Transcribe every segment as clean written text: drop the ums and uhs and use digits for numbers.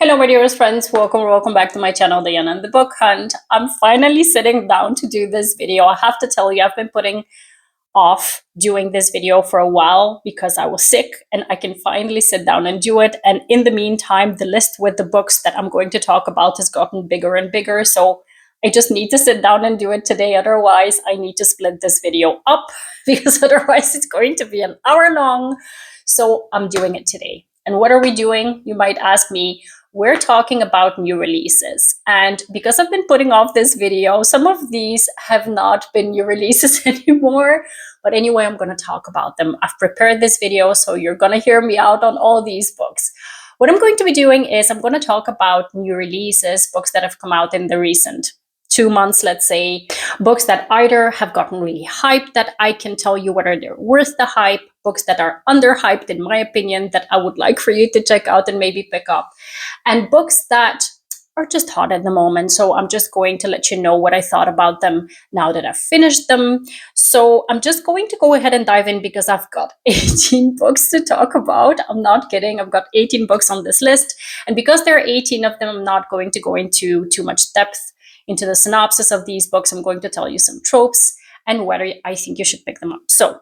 Hello, my dearest friends. Welcome back to my channel, Diana and the Book Hunt. I'm finally sitting down to do this video. I have to tell you, I've been putting off doing this video for a while because I was sick, and I can finally sit down and do it. And in the meantime, the list with the books that I'm going to talk about has gotten bigger and bigger. So I just need to sit down and do it today. Otherwise, I need to split this video up because otherwise it's going to be an hour long. So I'm doing it today. And what are we doing? You might ask me. We're talking about new releases. And because I've been putting off this video, some of these have not been new releases anymore. But anyway, I'm going to talk about them. I've prepared this video, so you're going to hear me out on all these books. What I'm going to be doing is I'm going to talk about new releases, books that have come out in the recent 2 months, let's say, books that either have gotten really hyped that I can tell you whether they're worth the hype, books that are underhyped in my opinion that I would like for you to check out and maybe pick up, and books that are just hot at the moment. So I'm just going to let you know what I thought about them now that I've finished them. So I'm just going to go ahead and dive in because I've got 18 books to talk about. I'm not kidding. I've got 18 books on this list. And because there are 18 of them, I'm not going to go into too much depth into the synopsis of these books. I'm going to tell you some tropes and whether I think you should pick them up. So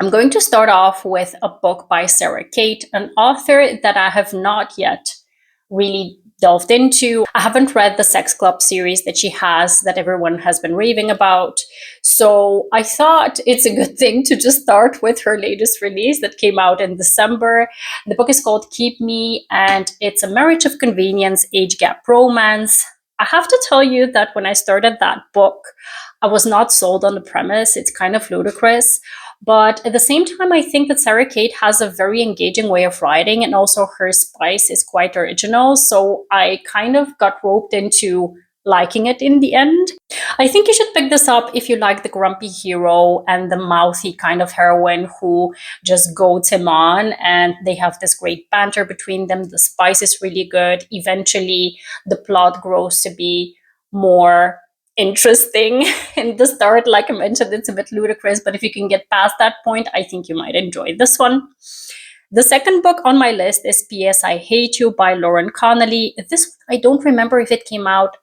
I'm going to start off with a book by Sarah Kate, an author that I have not yet really delved into. I haven't read the Sex Club series that she has that everyone has been raving about. So I thought it's a good thing to just start with her latest release that came out in December. The book is called Keep Me, and it's a marriage of convenience, age gap romance. I have to tell you that when I started that book, I was not sold on the premise. It's kind of ludicrous. But at the same time, I think that Sarah Kate has a very engaging way of writing, and also her spice is quite original. So I kind of got roped into liking it in the end. I think you should pick this up if you like the grumpy hero and the mouthy kind of heroine who just goads him on, and they have this great banter between them. The spice is really good. Eventually, the plot grows to be more interesting. In the start, like I mentioned, it's a bit ludicrous, but if you can get past that point, I think you might enjoy this one. The second book on my list is P.S. I Hate You by Lauren Connolly. This, I don't remember if it came out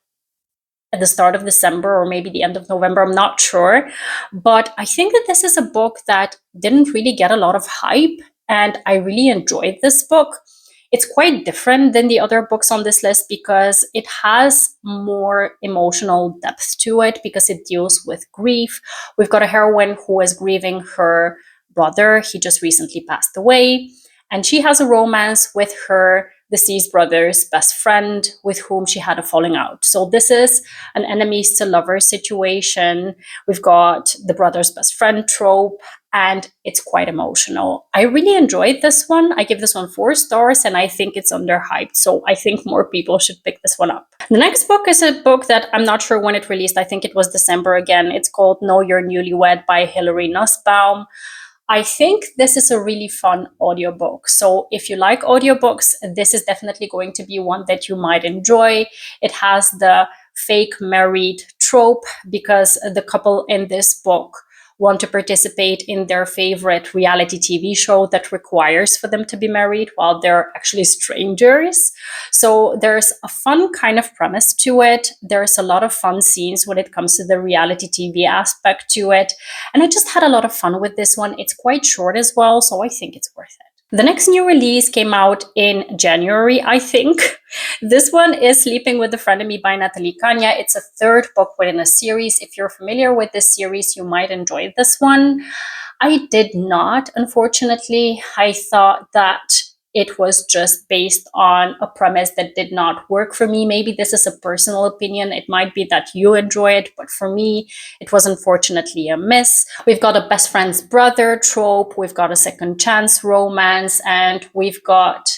at the start of December or maybe the end of November, I'm not sure. But I think that this is a book that didn't really get a lot of hype, and I really enjoyed this book. It's quite different than the other books on this list because it has more emotional depth to it, because it deals with grief. We've got a heroine who is grieving her brother. He just recently passed away, and she has a romance with her deceased brother's best friend with whom she had a falling out. So this is an enemies to lovers situation. We've got the brother's best friend trope, and it's quite emotional. I really enjoyed this one. I give this one 4 stars, and I think it's underhyped. So I think more people should pick this one up. The next book is a book that I'm not sure when it released. I think it was December again. It's called Know Your Newlywed by Hilary Nussbaum. I think this is a really fun audiobook. So if you like audiobooks, this is definitely going to be one that you might enjoy. It has the fake married trope because the couple in this book want to participate in their favorite reality TV show that requires for them to be married while they're actually strangers. So there's a fun kind of premise to it. There's a lot of fun scenes when it comes to the reality TV aspect to it. And I just had a lot of fun with this one. It's quite short as well, so I think it's worth it. The next new release came out in January, I think. This one is Sleeping with a Frenemy by Natalie Kanya. It's a 3rd book within a series. If you're familiar with this series, you might enjoy this one. I did not, unfortunately. I thought that it was just based on a premise that did not work for me. Maybe this is a personal opinion. It might be that you enjoy it, but for me, it was unfortunately a miss. We've got a best friend's brother trope, we've got a second chance romance, and we've got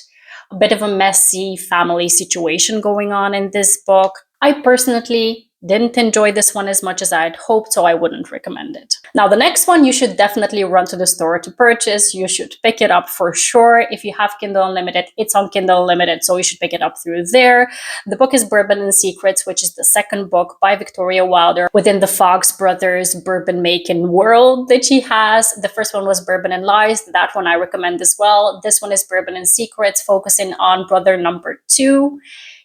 a bit of a messy family situation going on in this book. I personally didn't enjoy this one as much as I had hoped, so I wouldn't recommend it. Now, the next one you should definitely run to the store to purchase. You should pick it up for sure. If you have Kindle Unlimited, it's on Kindle Unlimited, so you should pick it up through there. The book is Bourbon and Secrets, which is the second book by Victoria Wilder within the Fox Brothers bourbon making world that she has. The first one was Bourbon and Lies. That one I recommend as well. This one is Bourbon and Secrets, focusing on brother number 2.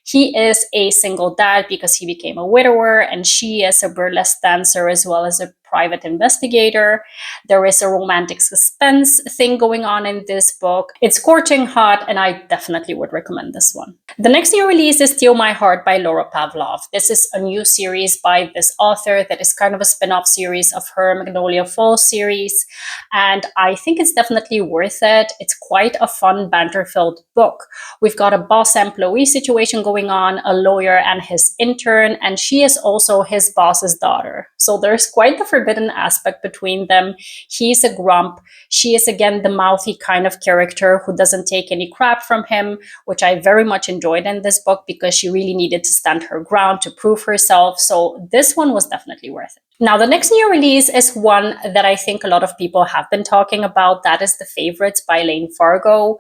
He is a single dad because he became a widower, and she is a burlesque dancer as well as a private investigator. There is a romantic suspense thing going on in this book. It's scorching hot, and I definitely would recommend this one. The next new release is Steal My Heart by Laura Pavlov. This is a new series by this author that is kind of a spin-off series of her Magnolia Falls series, and I think it's definitely worth it. It's quite a fun, banter-filled book. We've got a boss-employee situation going on, a lawyer and his intern, and she is also his boss's daughter. So there's quite the forbidden aspect between them. He's a grump. She is, again, the mouthy kind of character who doesn't take any crap from him, which I very much enjoyed in this book because she really needed to stand her ground to prove herself. So this one was definitely worth it. Now, the next new release is one that I think a lot of people have been talking about. That is The Favorites by Lane Fargo.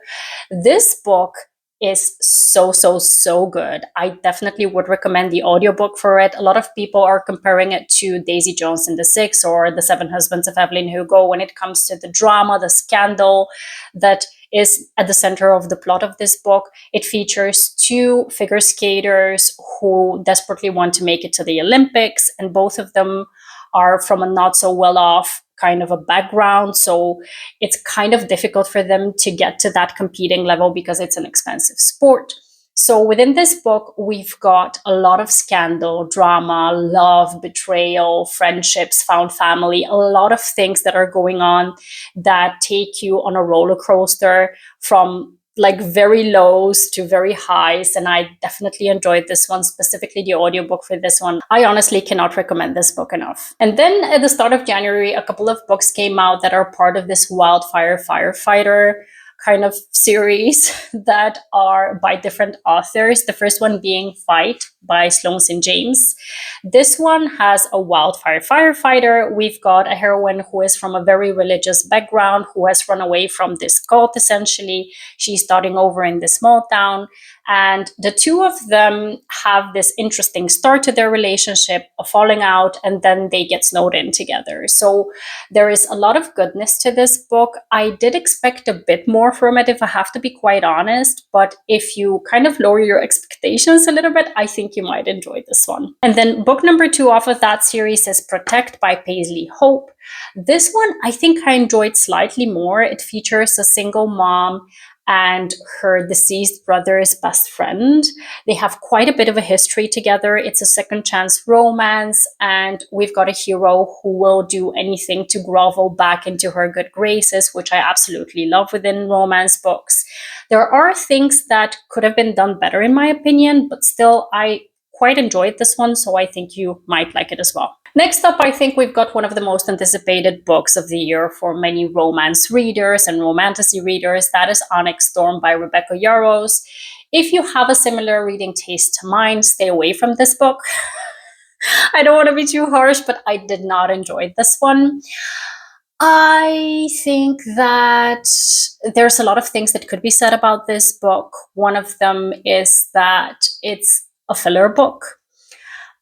This book is so good. I definitely would recommend the audiobook for it. A lot of people are comparing it to Daisy Jones and the Six or The Seven Husbands of Evelyn Hugo when it comes to the drama, the scandal that is at the center of the plot of this book. It features 2 figure skaters who desperately want to make it to the Olympics, and both of them are from a not so well-off kind of a background, so it's kind of difficult for them to get to that competing level because it's an expensive sport. So within this book, we've got a lot of scandal, drama, love, betrayal, friendships, found family, a lot of things that are going on that take you on a roller coaster from like very lows to very highs, and I definitely enjoyed this one, specifically the audiobook for this one. I honestly cannot recommend this book enough. And then at the start of January, a couple of books came out that are part of this Wildfire Firefighter kind of series that are by different authors. The first one being Fight by Sloan St. James. This one has a wildfire firefighter. We've got a heroine who is from a very religious background, who has run away from this cult, essentially. She's starting over in this small town. And the 2 of them have this interesting start to their relationship, a falling out, and then they get snowed in together. So there is a lot of goodness to this book. I did expect a bit more from it, if I have to be quite honest, but if you kind of lower your expectations a little bit, I think you might enjoy this one. And then book number 2 off of that series is Protect by Paisley Hope. This one I think I enjoyed slightly more. It features a single mom and her deceased brother's best friend. They have quite a bit of a history together. It's a second chance romance, and we've got a hero who will do anything to grovel back into her good graces, which I absolutely love within romance books. There are things that could have been done better in my opinion, but still I quite enjoyed this one, so I think you might like it as well. Next up, I think we've got one of the most anticipated books of the year for many romance readers and romantasy readers. That is Onyx Storm by Rebecca Yarros. If you have a similar reading taste to mine, stay away from this book. I don't want to be too harsh, but I did not enjoy this one. I think that there's a lot of things that could be said about this book. One of them is that it's a filler book.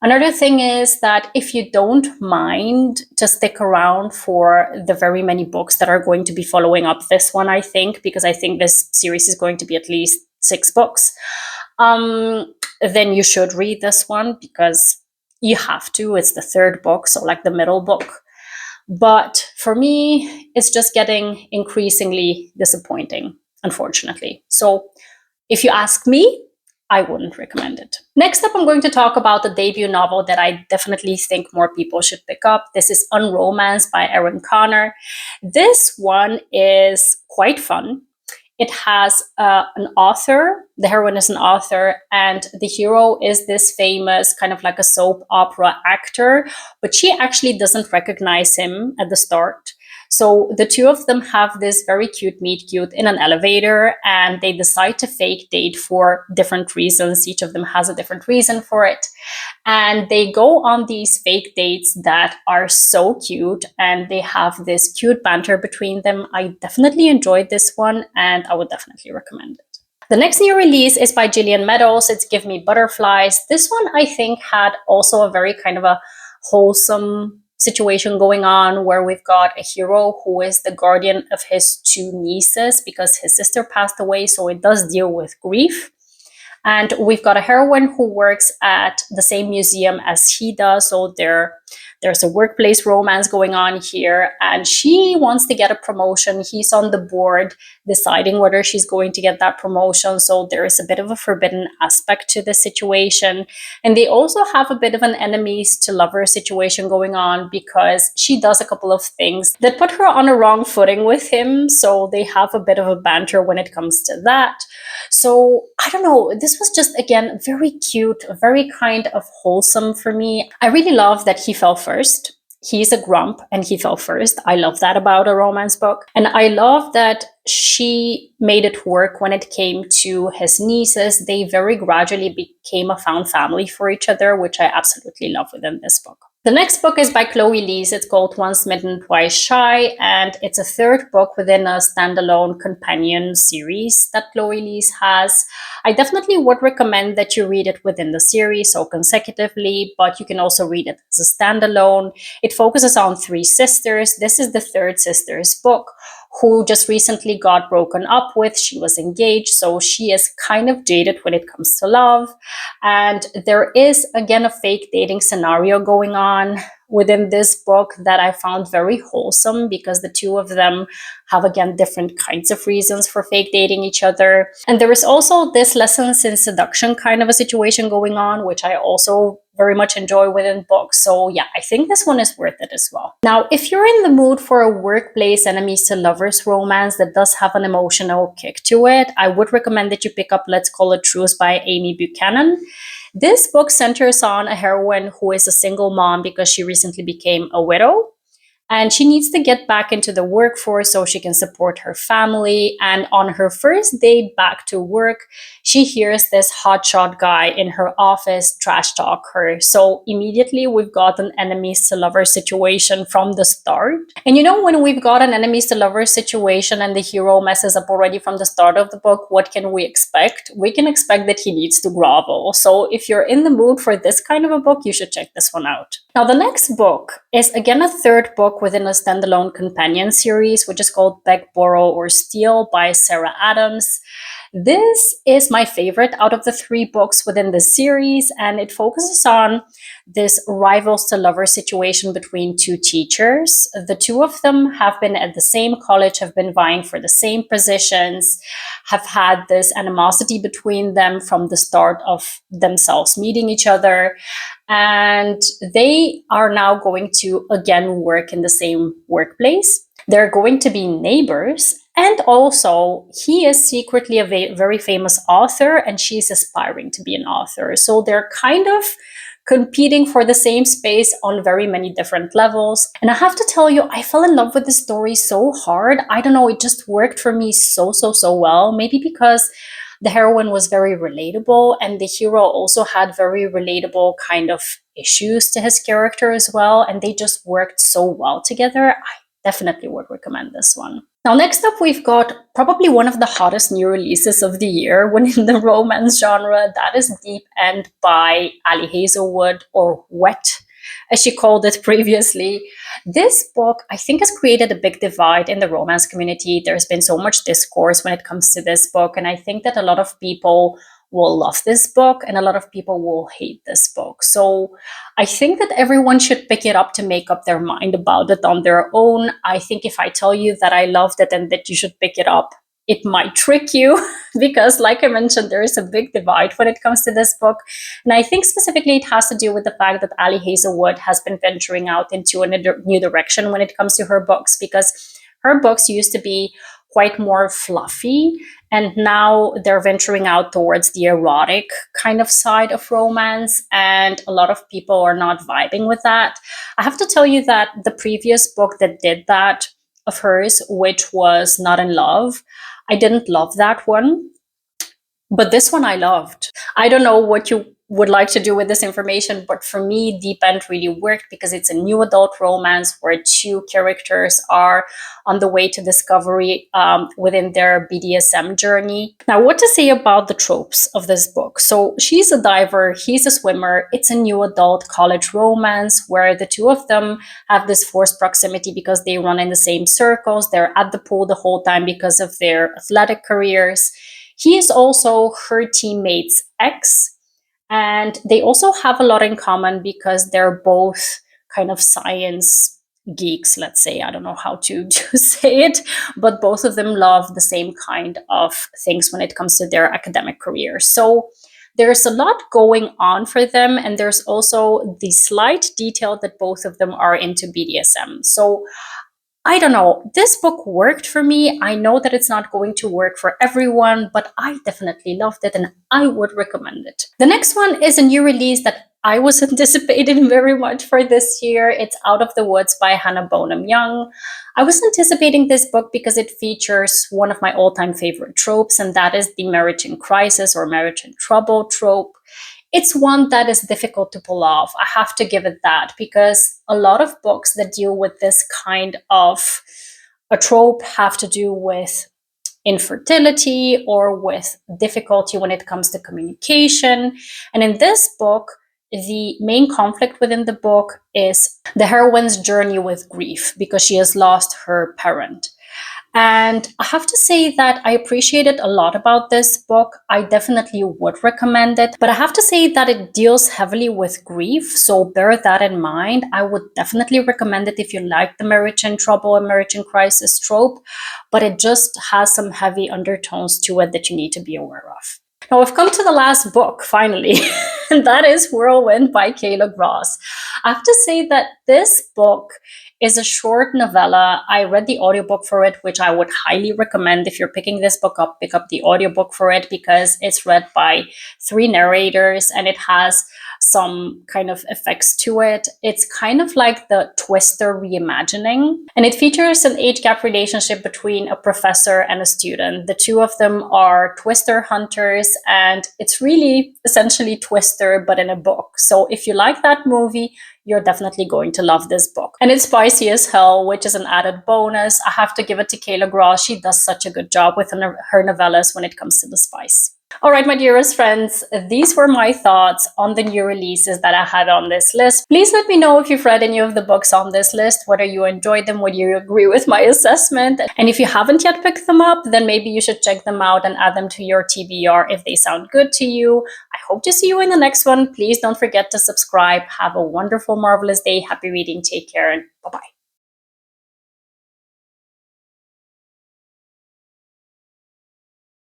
Another thing is that if you don't mind to stick around for the very many books that are going to be following up this one, I think, because I think this series is going to be at least 6 books, then you should read this one because you have to. It's the 3rd book, so like the middle book. But for me, it's just getting increasingly disappointing, unfortunately. So if you ask me, I wouldn't recommend it. Next up, I'm going to talk about the debut novel that I definitely think more people should pick up. This is Unromance by Erin Connor. This one is quite fun. It has an author, the heroine is an author, and the hero is this famous kind of like a soap opera actor, but she actually doesn't recognize him at the start. So the two of them have this very cute meet cute in an elevator, and they decide to fake date for different reasons. Each of them has a different reason for it. And they go on these fake dates that are so cute, and they have this cute banter between them. I definitely enjoyed this one, and I would definitely recommend it. The next new release is by Gillian Meadows. It's Give Me Butterflies. This one, I think, had also a very kind of a wholesome situation going on, where we've got a hero who is the guardian of his two nieces because his sister passed away. So it does deal with grief. And we've got a heroine who works at the same museum as he does. So there's a workplace romance going on here. And she wants to get a promotion. He's on the board deciding whether she's going to get that promotion. So there is a bit of a forbidden aspect to the situation. And they also have a bit of an enemies to lover situation going on, because she does a couple of things that put her on a wrong footing with him. So they have a bit of a banter when it comes to that. So I don't know, this was just, again, very cute, very kind of wholesome for me. I really love that he fell first. He's a grump and he fell first. I love that about a romance book. And I love that she made it work when it came to his nieces. They very gradually became a found family for each other, which I absolutely love within this book. The next book is by Chloe Lees. It's called Once Smitten, Twice Shy, and it's a third book within a standalone companion series that Chloe Lees has. I definitely would recommend that you read it within the series, so consecutively, but you can also read it as a standalone. It focuses on three sisters. This is the third sister's book, who just recently got broken up with. She was engaged, so she is kind of jaded when it comes to love. And there is, again, a fake dating scenario going on within this book that I found very wholesome, because the two of them have, again, different kinds of reasons for fake dating each other. And there is also this lessons in seduction kind of a situation going on, which I also very much enjoy within books. So yeah, I think this one is worth it as well. Now, if you're in the mood for a workplace enemies to lovers romance that does have an emotional kick to it, I would recommend that you pick up Let's Call It Truce by Amy Buchanan. This book centers on a heroine who is a single mom because she recently became a widow. And she needs to get back into the workforce so she can support her family. And on her first day back to work, she hears this hotshot guy in her office trash talk her. So immediately we've got an enemies to lovers situation from the start. And you know, when we've got an enemies to lovers situation and the hero messes up already from the start of the book, what can we expect? We can expect that he needs to grovel. So if you're in the mood for this kind of a book, you should check this one out. Now, the next book is, again, a third book within a standalone companion series, which is called Beg, Borrow, or Steal by Sarah Adams. This is my favorite out of the three books within the series, and it focuses on this rivals to lovers situation between two teachers. The two of them have been at the same college, have been vying for the same positions, have had this animosity between them from the start of themselves meeting each other. And they are now going to, again, work in the same workplace. They're going to be neighbors. And also, he is secretly a very famous author, and she's aspiring to be an author. So they're kind of competing for the same space on very many different levels. And I have to tell you, I fell in love with the story so hard. I don't know, it just worked for me so well. Maybe because the heroine was very relatable, and the hero also had very relatable kind of issues to his character as well. And they just worked so well together. I definitely would recommend this one. Now, next up, we've got probably one of the hottest new releases of the year when in the romance genre. That is Deep End by Ali Hazelwood, or Wet, as she called it previously. This book, I think, has created a big divide in the romance community. There's been so much discourse when it comes to this book, and I think that a lot of people will love this book and a lot of people will hate this book. So I think that everyone should pick it up to make up their mind about it on their own. I think if I tell you that I loved it and that you should pick it up, it might trick you because, like I mentioned, there is a big divide when it comes to this book. And I think specifically it has to do with the fact that Ali Hazelwood has been venturing out into a new direction when it comes to her books, because her books used to be quite more fluffy, and now they're venturing out towards the erotic kind of side of romance, and a lot of people are not vibing with that. I have to tell you that the previous book that did that of hers, which was Not in Love. I didn't love that one, but this one I loved. I don't know what you would like to do with this information, but for me, Deep End really worked because it's a new adult romance where two characters are on the way to discovery within their BDSM journey. Now, what to say about the tropes of this book? So she's a diver, he's a swimmer. It's a new adult college romance where the two of them have this forced proximity because they run in the same circles. They're at the pool the whole time because of their athletic careers. He is also her teammate's ex, and they also have a lot in common because they're both kind of science geeks, let's say. I don't know how to say it, but both of them love the same kind of things when it comes to their academic career. So there's a lot going on for them, and there's also the slight detail that both of them are into BDSM. So I don't know, this book worked for me. I know that it's not going to work for everyone, but I definitely loved it and I would recommend it. The next one is a new release that I was anticipating very much for this year. It's Out of the Woods by Hannah Bonham Young. I was anticipating this book because it features one of my all-time favorite tropes, and that is the marriage in crisis or marriage in trouble trope. It's one that is difficult to pull off. I have to give it that, because a lot of books that deal with this kind of a trope have to do with infertility or with difficulty when it comes to communication. And in this book, the main conflict within the book is the heroine's journey with grief because she has lost her parent. And I have to say that I appreciated a lot about this book. I definitely would recommend it, but I have to say that it deals heavily with grief. So bear that in mind. I would definitely recommend it if you like the marriage in trouble and marriage in crisis trope, but it just has some heavy undertones to it that you need to be aware of. Now we've come to the last book, finally, and that is Whirlwind by Kayla Gross. I have to say that this book is a short novella. I read the audiobook for it, which I would highly recommend. If you're picking this book up, pick up the audiobook for it because it's read by 3 narrators and it has some kind of effects to it. It's kind of like the Twister reimagining, and it features an age gap relationship between a professor and a student. The two of them are Twister hunters, and it's really essentially Twister but in a book. So if you like that movie, you're definitely going to love this book. And it's spicy as hell, which is an added bonus. I have to give it to Kayla Gross. She does such a good job with her novellas when it comes to the spice. All right, my dearest friends, these were my thoughts on the new releases that I had on this list. Please let me know if you've read any of the books on this list, whether you enjoyed them, whether you agree with my assessment. And if you haven't yet picked them up, then maybe you should check them out and add them to your TBR if they sound good to you. I hope to see you in the next one. Please don't forget to subscribe. Have a wonderful, marvelous day. Happy reading. Take care, and bye-bye.